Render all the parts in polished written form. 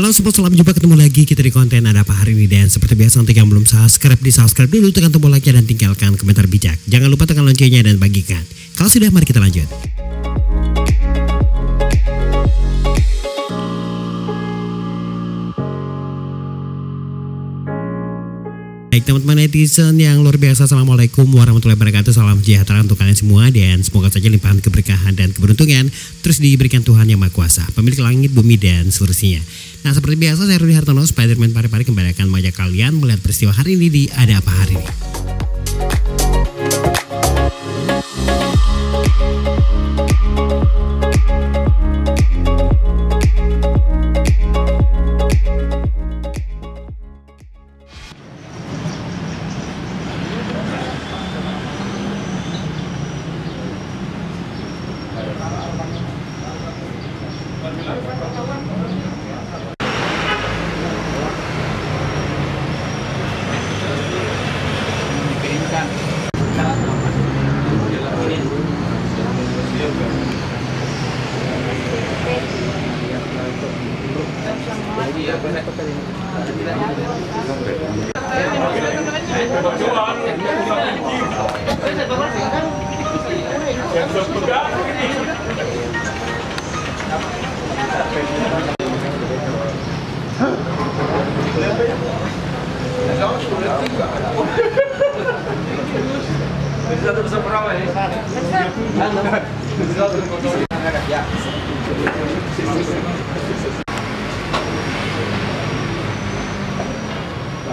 Halo sobat, selamat jumpa, ketemu lagi kita di konten Ada Apa Hari Ini. Dan seperti biasa untuk yang belum subscribe, di subscribe dulu, tekan tombol like dan tinggalkan komentar bijak. Jangan lupa tekan loncengnya dan bagikan. Kalau sudah, mari kita lanjut. Baik teman-teman netizen yang luar biasa, assalamualaikum warahmatullahi wabarakatuh. Salam sejahtera untuk kalian semua dan semoga saja limpahan keberkahan dan keberuntungan terus diberikan Tuhan Yang Maha Kuasa, pemilik langit, bumi dan seluruhnya. Nah seperti biasa, saya Rudi Hartono, Spiderman Pari-Pari, kembali akan mengajak kalian melihat peristiwa hari ini di Ada Apa Hari Ini.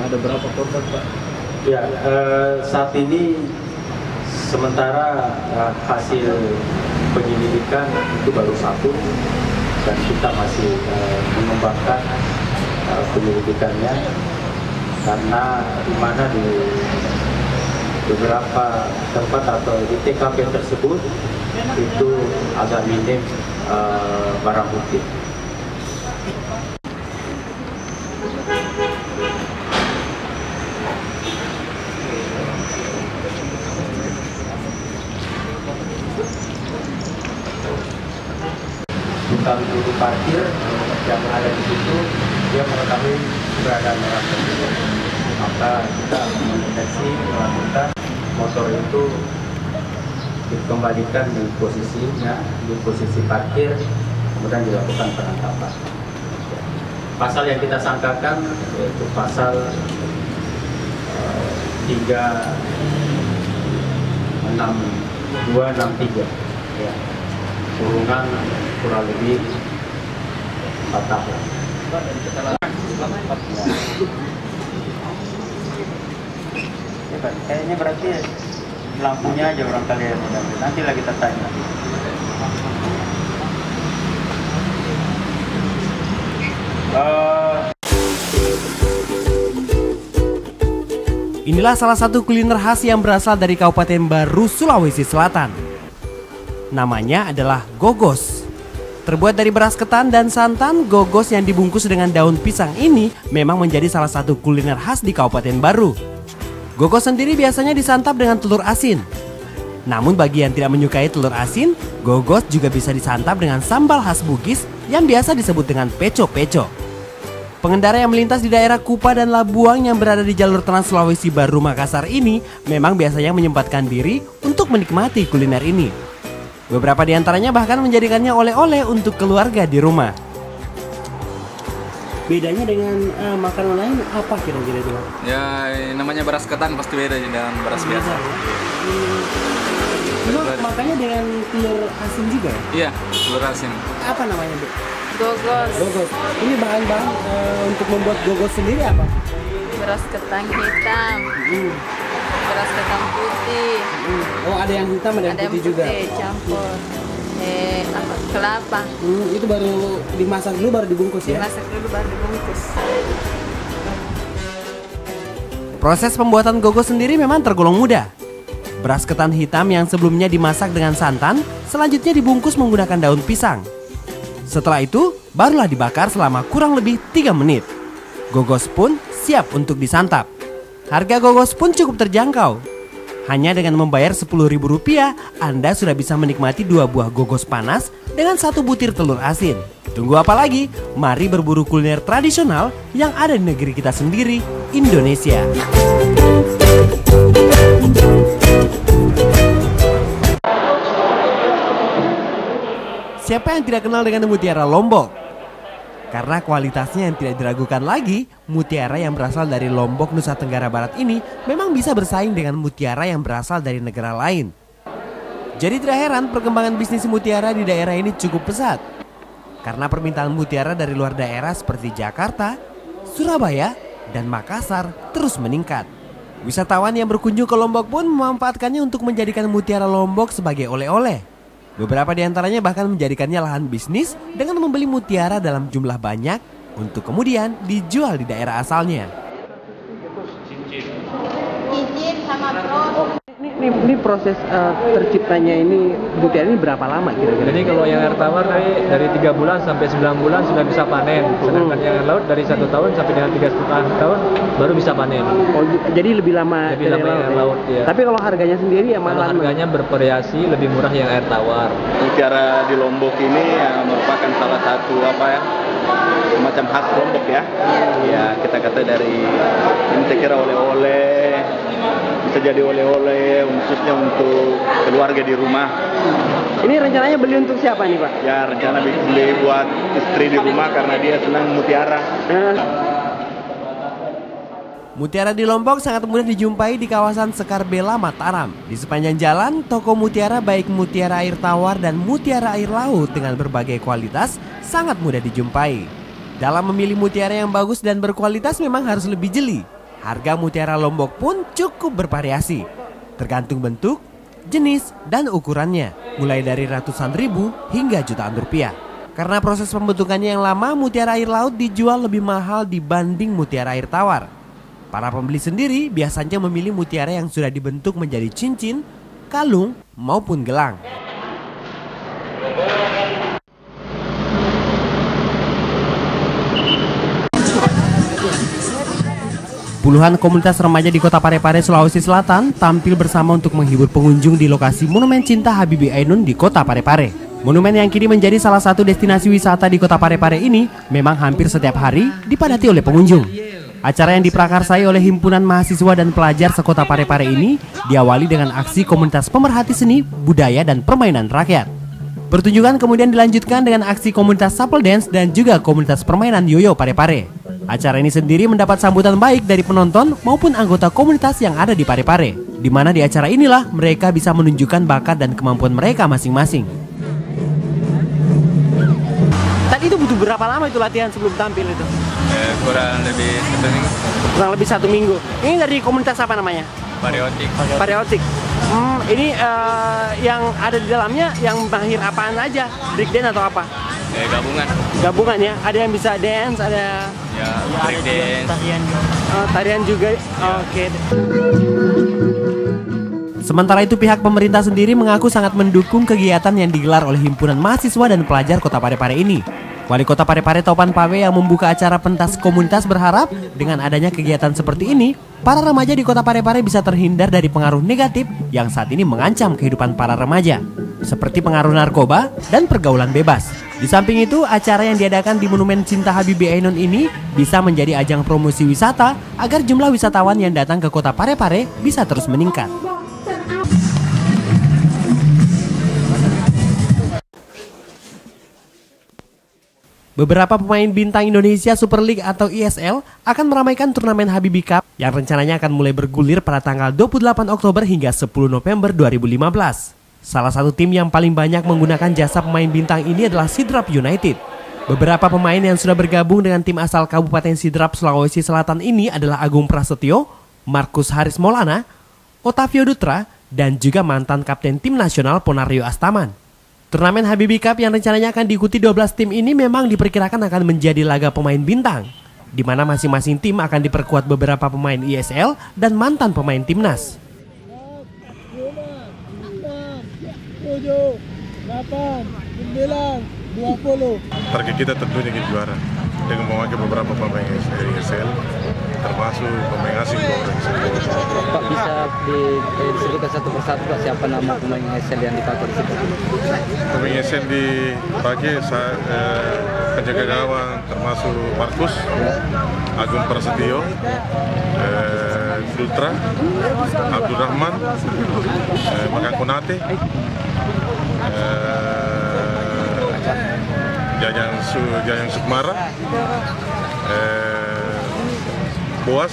Ada berapa korban, Pak? Ya, saat ini sementara hasil penyelidikan itu baru satu dan kita masih mengembangkan penyelidikannya, karena di mana di beberapa tempat atau di TKP tersebut itu agak minim barang bukti. Tukang juru parkir yang ada di situ, dia mengetahui keberadaan orang tersebut, maka kita mendeteksi, melakukan motor itu dikembalikan di posisinya, di posisi parkir, kemudian dilakukan penangkapan. Pasal yang kita sangkakan yaitu pasal 263 ya, kurungan kurang lebih 4 tahun. Ya, kayaknya berarti lampunya aja orang kalian, nanti lagi kita tanya. Inilah salah satu kuliner khas yang berasal dari Kabupaten Baru, Sulawesi Selatan. Namanya adalah gogos. Terbuat dari beras ketan dan santan, gogos yang dibungkus dengan daun pisang ini memang menjadi salah satu kuliner khas di Kabupaten Baru. Gogos sendiri biasanya disantap dengan telur asin. Namun bagi yang tidak menyukai telur asin, gogos juga bisa disantap dengan sambal khas Bugis yang biasa disebut dengan peco-peco. Pengendara yang melintas di daerah Kupa dan Labuang yang berada di jalur Trans Sulawesi Baru Makassar ini memang biasanya menyempatkan diri untuk menikmati kuliner ini. Beberapa di antaranya bahkan menjadikannya oleh-oleh untuk keluarga di rumah. Bedanya dengan makanan lain apa kira-kira itu? Ya, namanya beras ketan pasti beda dengan beras biasa. Makanya dengan telur asin juga? Iya, telur asin. Apa namanya, Bu? Gogos. Gogos. Ini bahan-bahan untuk membuat gogos sendiri apa? Beras ketan hitam. Beras ketan putih. Oh, ada yang hitam, ada yang putih juga. Campur. Kelapa. Itu baru dimasak dulu baru dibungkus ya? Dimasak dulu baru dibungkus. Proses pembuatan gogos sendiri memang tergolong mudah. Beras ketan hitam yang sebelumnya dimasak dengan santan, selanjutnya dibungkus menggunakan daun pisang. Setelah itu, barulah dibakar selama kurang lebih 3 menit. Gogos pun siap untuk disantap. Harga gogos pun cukup terjangkau. Hanya dengan membayar Rp10.000, Anda sudah bisa menikmati 2 buah gogos panas dengan 1 butir telur asin. Tunggu apa lagi? Mari berburu kuliner tradisional yang ada di negeri kita sendiri, Indonesia. Siapa yang tidak kenal dengan mutiara Lombok? Karena kualitasnya yang tidak diragukan lagi, mutiara yang berasal dari Lombok, Nusa Tenggara Barat ini memang bisa bersaing dengan mutiara yang berasal dari negara lain. Jadi tidak heran perkembangan bisnis mutiara di daerah ini cukup pesat. Karena permintaan mutiara dari luar daerah seperti Jakarta, Surabaya, dan Makassar terus meningkat. Wisatawan yang berkunjung ke Lombok pun memanfaatkannya untuk menjadikan mutiara Lombok sebagai oleh-oleh. Beberapa di antaranya bahkan menjadikannya lahan bisnis dengan membeli mutiara dalam jumlah banyak untuk kemudian dijual di daerah asalnya. Cincin sama bros. Ini proses terciptanya ini mutiara ini berapa lama kira-kira? Jadi kalau yang air tawar dari 3 bulan sampai 9 bulan sudah bisa panen. Sedangkan yang air laut dari 1 tahun sampai dengan 3,5 tahun baru bisa panen. Oh, jadi lebih lama Lebih lama yang air laut ya. Tapi kalau harganya sendiri ya Kalau malah harganya bervariasi, lebih murah yang air tawar. Mutiara di Lombok ini merupakan salah satu semacam khas Lombok ya. Ya kita kata dari ini saya kira oleh-oleh, bisa jadi oleh-oleh khususnya untuk keluarga di rumah. Ini rencananya beli untuk siapa nih Pak? Ya rencana beli buat istri di rumah karena dia senang mutiara. Mutiara di Lombok sangat mudah dijumpai di kawasan Sekar Bela, Mataram. Di sepanjang jalan, toko mutiara baik mutiara air tawar dan mutiara air laut dengan berbagai kualitas sangat mudah dijumpai. Dalam memilih mutiara yang bagus dan berkualitas memang harus lebih jeli. Harga mutiara Lombok pun cukup bervariasi, tergantung bentuk, jenis, dan ukurannya, mulai dari ratusan ribu hingga jutaan rupiah. Karena proses pembentukannya yang lama, mutiara air laut dijual lebih mahal dibanding mutiara air tawar. Para pembeli sendiri biasanya memilih mutiara yang sudah dibentuk menjadi cincin, kalung, maupun gelang. Puluhan komunitas remaja di Kota Parepare, Sulawesi Selatan tampil bersama untuk menghibur pengunjung di lokasi Monumen Cinta Habibie Ainun di Kota Parepare. Monumen yang kini menjadi salah satu destinasi wisata di Kota Parepare ini memang hampir setiap hari dipadati oleh pengunjung. Acara yang diprakarsai oleh himpunan mahasiswa dan pelajar sekota Parepare ini diawali dengan aksi komunitas pemerhati seni, budaya, dan permainan rakyat. Pertunjukan kemudian dilanjutkan dengan aksi komunitas Supple Dance dan juga komunitas permainan yoyo Parepare. Acara ini sendiri mendapat sambutan baik dari penonton maupun anggota komunitas yang ada di Parepare, di mana di acara inilah mereka bisa menunjukkan bakat dan kemampuan mereka masing-masing. Tadi itu butuh berapa lama itu latihan sebelum tampil itu? Kurang lebih 1 minggu. Kurang lebih 1 minggu. Ini dari komunitas apa namanya? Pareotik. Pareotik. Ini yang ada di dalamnya yang mahir apaan aja? Break dance atau apa? Gabungan. Gabungan ya. Ada yang bisa dance, ada Ya, break dance. tarian juga. Oke. Sementara itu pihak pemerintah sendiri mengaku sangat mendukung kegiatan yang digelar oleh himpunan mahasiswa dan pelajar Kota Parepare ini. Wali Kota Parepare Topan Pawe yang membuka acara pentas komunitas berharap dengan adanya kegiatan seperti ini, para remaja di Kota Parepare bisa terhindar dari pengaruh negatif yang saat ini mengancam kehidupan para remaja, seperti pengaruh narkoba dan pergaulan bebas. Di samping itu, acara yang diadakan di Monumen Cinta Habibie Ainun ini bisa menjadi ajang promosi wisata agar jumlah wisatawan yang datang ke Kota Parepare bisa terus meningkat. Beberapa pemain bintang Indonesia Super League atau ISL akan meramaikan turnamen Habibie Cup yang rencananya akan mulai bergulir pada tanggal 28 Oktober hingga 10 November 2015. Salah satu tim yang paling banyak menggunakan jasa pemain bintang ini adalah Sidrap United. Beberapa pemain yang sudah bergabung dengan tim asal Kabupaten Sidrap, Sulawesi Selatan ini adalah Agung Prasetyo, Markus Haris Maulana, Otavio Dutra, dan juga mantan kapten tim nasional Ponario Astaman. Turnamen Habibie Cup yang rencananya akan diikuti 12 tim ini memang diperkirakan akan menjadi laga pemain bintang, di mana masing-masing tim akan diperkuat beberapa pemain ISL dan mantan pemain timnas. 7, 8, 9, 20. Target kita tentunya ingin juara dengan memakai beberapa pemain dari ISL, termasuk pemain asing. Pak, bisa disebutkan satu persatu Pak, siapa nama pemain ISL yang dipakai di situ? Pemain ISL dipakai penjaga gawang termasuk Markus, Agung Prasetyo, Dutra, Abdurrahman, Makan Konate, Jayang Sukmara, Boas.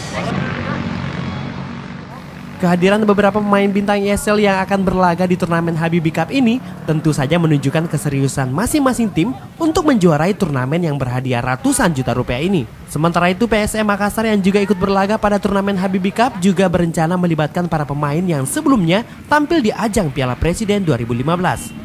Kehadiran beberapa pemain bintang ESL yang akan berlaga di turnamen Habibie Cup ini tentu saja menunjukkan keseriusan masing-masing tim untuk menjuarai turnamen yang berhadiah ratusan juta rupiah ini. Sementara itu PSM Makassar yang juga ikut berlaga pada turnamen Habibie Cup juga berencana melibatkan para pemain yang sebelumnya tampil di ajang Piala Presiden 2015.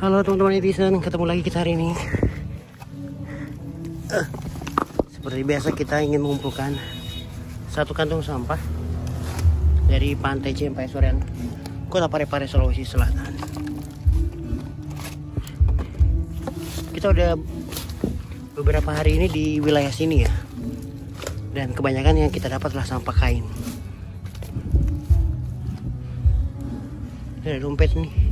Halo teman-teman netizen, ketemu lagi kita hari ini. Seperti biasa kita ingin mengumpulkan satu kantung sampah dari Pantai Cempai Soreang, Kota Parepare, Sulawesi Selatan. Kita udah beberapa hari ini di wilayah sini ya, dan kebanyakan yang kita dapat adalah sampah kain. Ini ada dompet nih.